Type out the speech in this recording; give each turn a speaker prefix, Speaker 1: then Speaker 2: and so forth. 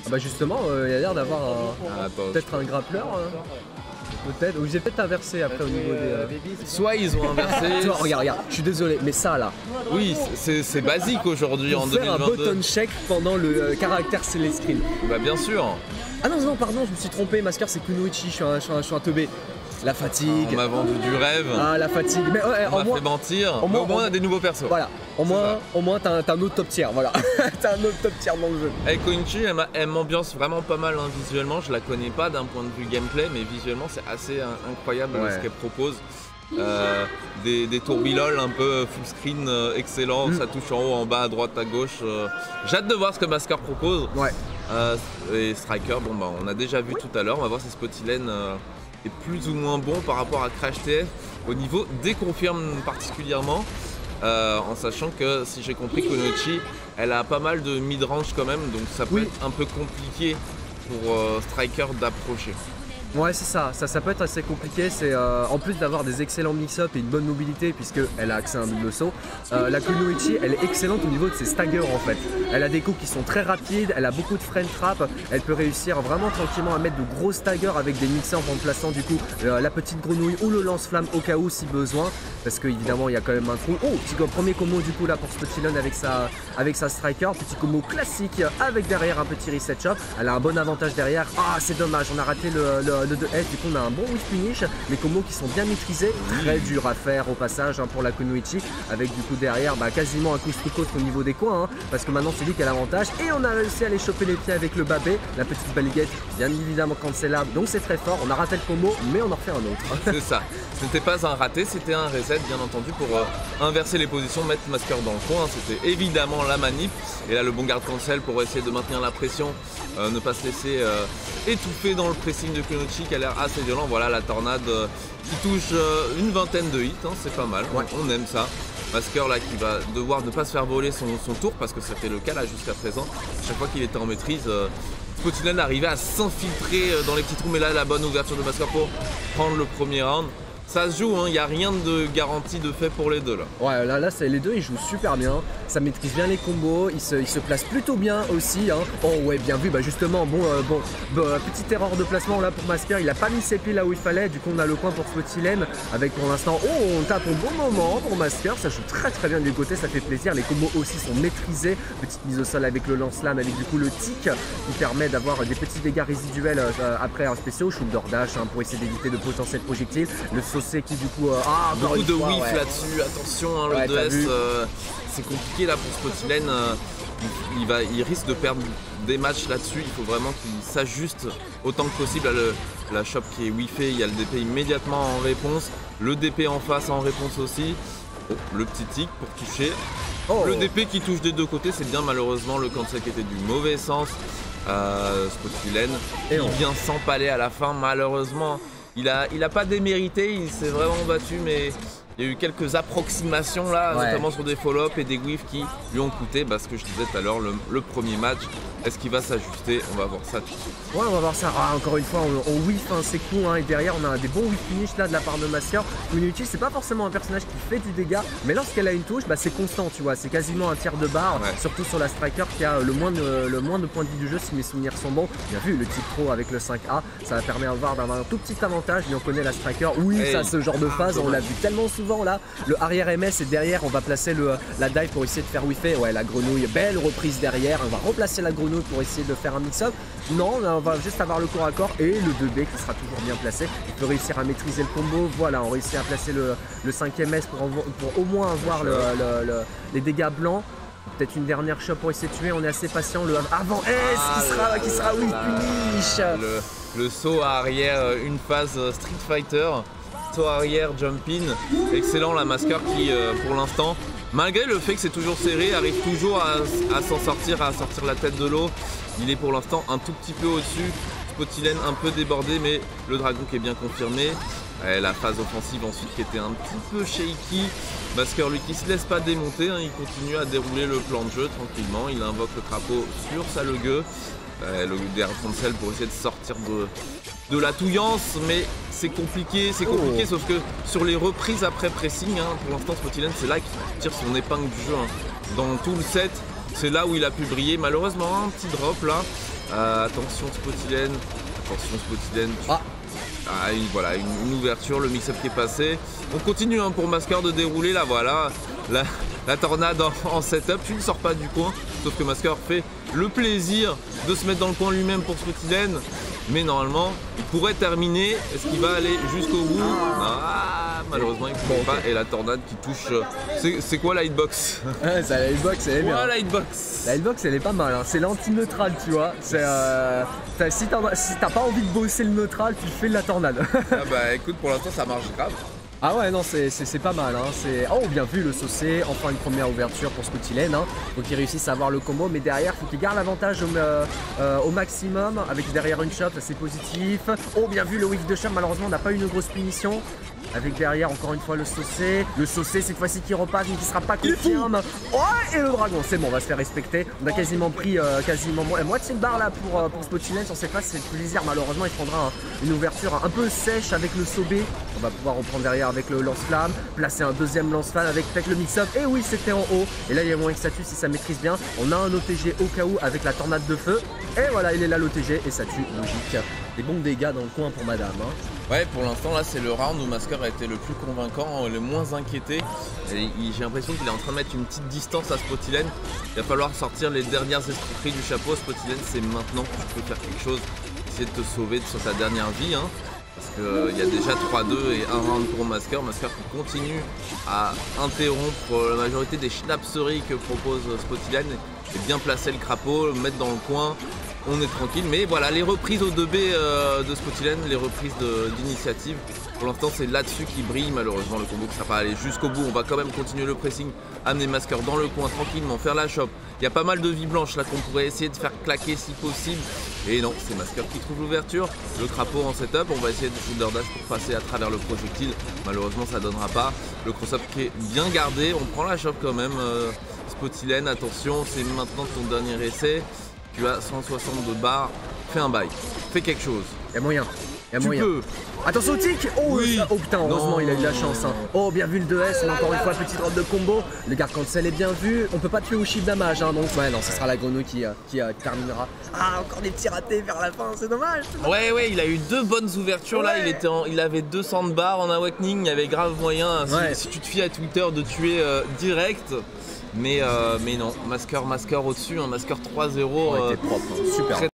Speaker 1: Bah justement, il a l'air d'avoir peut-être un grappleur. Peut-être, ou j'ai peut-être inversé après au niveau des...
Speaker 2: Soit ils ont inversé...
Speaker 1: Toi, regarde, je suis désolé, mais ça là...
Speaker 2: Oui, c'est basique aujourd'hui en 2022.
Speaker 1: Faire un button check pendant le caractère select screen.
Speaker 2: Bah bien sûr.
Speaker 1: Ah non, pardon, je me suis trompé, Masker c'est Kunoichi, je suis un teubé. La fatigue.
Speaker 2: On m'a vendu du rêve.
Speaker 1: Ah, la fatigue. Mais
Speaker 2: on m'a fait mentir. Au moins, on a des nouveaux persos.
Speaker 1: Voilà. Au moins t'as un autre top tier. Voilà. T'as un autre top tier dans le jeu.
Speaker 2: Hey, Koinichi, elle m'ambiance vraiment pas mal hein, visuellement. Je la connais pas d'un point de vue gameplay, mais visuellement, c'est assez incroyable ce qu'elle propose. Des tourbillol un peu full screen excellent. Ça touche en haut, en bas, à droite, à gauche. J'ai hâte de voir ce que Masker propose.
Speaker 1: Ouais.
Speaker 2: Et Striker, bon, bah, on a déjà vu tout à l'heure. On va voir si Spotilen est plus ou moins bon par rapport à Crash TF au niveau des confirmes particulièrement en sachant que si j'ai compris Kunoichi elle a pas mal de mid-range quand même donc ça peut être un peu compliqué pour Striker d'approcher.
Speaker 1: Ouais c'est ça peut être assez compliqué, c'est en plus d'avoir des excellents mix-up et une bonne mobilité puisqu'elle a accès à un double saut, la Kunoichi elle est excellente au niveau de ses staggers en fait. Elle a des coups qui sont très rapides, elle a beaucoup de frame trap, elle peut réussir vraiment tranquillement à mettre de gros staggers avec des mix-up en plaçant du coup la petite grenouille ou le lance-flamme au cas où si besoin parce qu'évidemment il y a quand même un trou. Oh petit premier combo du coup là pour Spotilen avec sa Striker, petit combo classique avec derrière un petit reset shot, elle a un bon avantage derrière. Ah c'est dommage, on a raté le 2S, du coup on a un bon whiff finish, les combos qui sont bien maîtrisés, très dur à faire au passage pour la Kunoichi, avec du coup derrière quasiment un coup coast au niveau des coins, parce que maintenant c'est lui qui a l'avantage, et on a réussi à aller choper les pieds avec le babé, la petite baguette bien évidemment cancelable, donc c'est très fort, on a raté le combo, mais on en refait un autre.
Speaker 2: C'est ça, ce n'était pas un raté, c'était un reset bien entendu pour inverser les positions, mettre Masker dans le coin, c'était évidemment la manip, et là le bon garde cancel pour essayer de maintenir la pression, ne pas se laisser étouffer dans le pressing de Kunoichi qui a l'air assez violent. Voilà la tornade qui touche une vingtaine de hits, c'est pas mal, on aime ça. Masker là qui va devoir ne pas se faire voler son tour parce que c'était le cas là jusqu'à présent. Chaque fois qu'il était en maîtrise, Spotilen arrivait à s'infiltrer dans les petits trous, mais là la bonne ouverture de Masker pour prendre le premier round. Ça se joue, il n'y a rien de garantie de fait pour les deux là.
Speaker 1: Ouais, là les deux ils jouent super bien, ça maîtrise bien les combos, ils se placent plutôt bien aussi. Oh ouais, bien vu, justement, petite erreur de placement là pour Masker, il a pas mis ses pieds là où il fallait, du coup on a le coin pour Spotilen avec pour l'instant, on tape au bon moment pour Masker, ça joue très bien du côté, ça fait plaisir, les combos aussi sont maîtrisés, petite mise au sol avec le lance-lame, avec du coup le tic qui permet d'avoir des petits dégâts résiduels après un spécial, shoulder dash pour essayer d'éviter de potentiels projectiles, le saucé qui du coup
Speaker 2: beaucoup de whiff là-dessus, attention le 2S c'est compliqué là pour Spotilen, il risque de perdre des matchs là-dessus, il faut vraiment qu'il s'ajuste autant que possible à la shop qui est whiffée, il y a le DP immédiatement en réponse, le DP en face en réponse aussi, le petit tic pour toucher, le DP qui touche des deux côtés, c'est bien, malheureusement le cancel qui était du mauvais sens, Spotilen qui vient s'empaler à la fin malheureusement. Il a pas démérité, il s'est vraiment battu, mais il y a eu quelques approximations là, notamment sur des follow-up et des whiffs qui lui ont coûté, ce que je disais tout à l'heure, le premier match. Est-ce qu'il va s'ajuster? On va voir ça tout de suite.
Speaker 1: Ouais, on va voir ça. Encore une fois, on whiff ses coups, et derrière on a des bons whiff finish là de la part de Masker. Kunoichi, c'est pas forcément un personnage qui fait du dégât, mais lorsqu'elle a une touche, c'est constant, tu vois, c'est quasiment un tiers de barre, surtout sur la Striker qui a le moins de points de vie du jeu si mes souvenirs sont bons. Bien vu, le type pro avec le 5A, ça permet d'avoir un tout petit avantage, mais on connaît la Striker, ça ce genre de phase, on l'a vu tellement souvent là, le arrière MS et derrière on va placer la dive pour essayer de faire whiffer, la grenouille, belle reprise derrière, on va replacer la grenouille pour essayer de faire un mix-up. Non, on va juste avoir le corps à corps et le 2B qui sera toujours bien placé. Il peut réussir à maîtriser le combo. Voilà, on réussit à placer le 5ème S pour au moins avoir les dégâts blancs. Peut-être une dernière shot pour essayer de tuer. On est assez patient. Le avant S qui sera oui punish.
Speaker 2: Le saut arrière, une phase Street Fighter. Saut arrière, jump in. Excellent la Masker qui pour l'instant, malgré le fait que c'est toujours serré, arrive toujours à s'en sortir, à sortir la tête de l'eau. Il est pour l'instant un tout petit peu au-dessus. Spotilen un peu débordé, mais le dragon qui est bien confirmé. La phase offensive ensuite qui était un petit peu shaky. Masker lui qui se laisse pas démonter, il continue à dérouler le plan de jeu tranquillement. Il invoque le crapaud sur sa Lege. Le derrière cancel pour essayer de sortir de la touillance, mais c'est compliqué, sauf que sur les reprises après pressing, pour l'instant Spotilen c'est là qu'il tire son épingle du jeu. Dans tout le set, c'est là où il a pu briller. Malheureusement un petit drop là, Attention Spotilène. Voilà, une ouverture, le mix-up qui est passé. On continue hein, pour Masker de dérouler là, voilà. La tornade en setup, tu ne sors pas du coin. Sauf que Masker fait le plaisir de se mettre dans le coin lui-même pour Spotilène. Mais normalement, il pourrait terminer. Est-ce qu'il va aller jusqu'au bout? Malheureusement, il ne pourrait pas. Et la tornade qui touche. C'est quoi la hitbox?
Speaker 1: La hitbox, elle est bien.
Speaker 2: La hitbox.
Speaker 1: La hitbox, elle est pas mal. Hein. C'est l'anti-neutral, tu vois. Si t'as pas envie de bosser le neutral, tu fais de la tornade.
Speaker 2: Écoute, pour l'instant, ça marche grave.
Speaker 1: Ah ouais, non, c'est pas mal. Hein. Oh, bien vu le saucé. Enfin, une première ouverture pour Spotilène. Hein. Faut qu'il réussisse à avoir le combo. Mais derrière, faut qu'il garde l'avantage au maximum. Avec derrière une chop, c'est positif. Oh, bien vu le whiff de chop. Malheureusement, on n'a pas eu une grosse punition. Avec derrière, encore une fois, le saucé. Le saucé, cette fois-ci, qui repasse, mais qui sera pas confirme. Ouais, et le dragon. C'est bon, on va se faire respecter. On a quasiment pris moitié de barre là pour Spotilène sur cette phase. C'est le plaisir. Malheureusement, il prendra une ouverture un peu sèche avec le Sobé. On va pouvoir reprendre derrière avec le lance-flamme, placer un deuxième lance-flamme avec le mix-up. Et oui, c'était en haut. Et là, il y a moins que Satu si ça maîtrise bien. On a un OTG au cas où avec la tornade de feu. Et voilà, il est là l'OTG et Satu, logique. Des bons dégâts dans le coin pour madame. Hein.
Speaker 2: Ouais, pour l'instant, là, c'est le round où Masker a été le plus convaincant, le moins inquiété. J'ai l'impression qu'il est en train de mettre une petite distance à Spotilène. Il va falloir sortir les dernières escroqueries du chapeau. Spotilène, c'est maintenant que tu peux faire quelque chose. Essayer de te sauver sur ta dernière vie. Hein. Parce qu'il y a déjà 3-2 et un round pour Masker. Masker qui continue à interrompre la majorité des schnapseries que propose Spotilène et bien placer le crapaud, le mettre dans le coin. On est tranquille, mais voilà, les reprises au 2B de Spotilène, les reprises d'initiative, pour l'instant c'est là-dessus qui brille. Malheureusement le combo ne sera pas allé jusqu'au bout. On va quand même continuer le pressing, amener Masker dans le coin tranquillement, faire la chope. Il y a pas mal de vie blanche là qu'on pourrait essayer de faire claquer si possible. Et non, c'est Masker qui trouve l'ouverture. Le crapaud en setup, on va essayer de shoulder dash pour passer à travers le projectile. Malheureusement ça donnera pas. Le cross-up qui est bien gardé, on prend la chope quand même. Spotilène, attention, c'est maintenant ton dernier essai. Tu as 162 barres, fais un bail, fais quelque chose.
Speaker 1: Il y a moyen.
Speaker 2: Tu peux.
Speaker 1: Attention au tic. Oh,
Speaker 2: oui.
Speaker 1: Oh putain, heureusement il a eu de la chance. Hein. Oh, bien vu le 2S, mais encore une fois, petite drop de combo. Le garde cancel est bien vu. On peut pas tuer au chiffre damage, hein, donc ouais, non, ce sera la grenouille qui terminera. Ah, encore des petits ratés vers la fin, c'est dommage.
Speaker 2: Ouais, il a eu deux bonnes ouvertures là. Il avait 200 de barres en awakening, il y avait grave moyen, si tu te fies à Twitter, de tuer direct. Mais non, Masker au-dessus, un Masker 3-0.
Speaker 1: C'était propre, hein. Super.